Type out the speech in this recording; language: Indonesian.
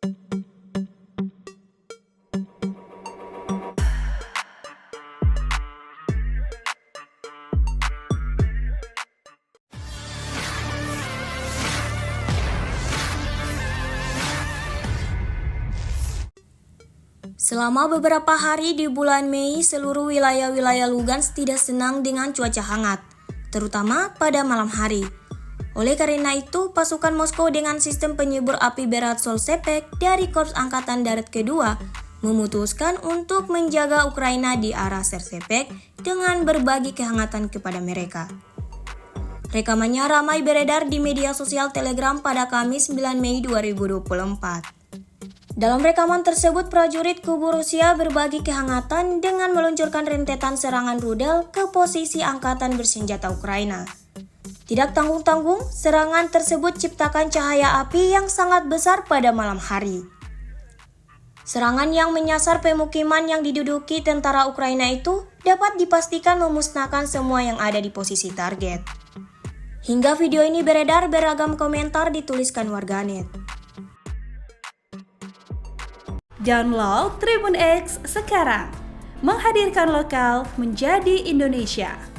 Selama beberapa hari di bulan Mei, seluruh wilayah-wilayah Lugansk tidak senang dengan cuaca hangat, terutama pada malam hari. Oleh karena itu, pasukan Moskow dengan sistem penyebur api berat Sol-Sepek dari Korps Angkatan Darat Kedua memutuskan untuk menjaga Ukraina di arah Ser-Sepek dengan berbagi kehangatan kepada mereka. Rekamannya ramai beredar di media sosial Telegram pada Kamis 9 Mei 2024. Dalam rekaman tersebut, prajurit kubu Rusia berbagi kehangatan dengan meluncurkan rentetan serangan rudal ke posisi angkatan bersenjata Ukraina. Tidak tanggung-tanggung, serangan tersebut ciptakan cahaya api yang sangat besar pada malam hari. Serangan yang menyasar pemukiman yang diduduki tentara Ukraina itu dapat dipastikan memusnahkan semua yang ada di posisi target. Hingga video ini beredar, beragam komentar dituliskan warganet. Download Tribun X sekarang, menghadirkan lokal menjadi Indonesia.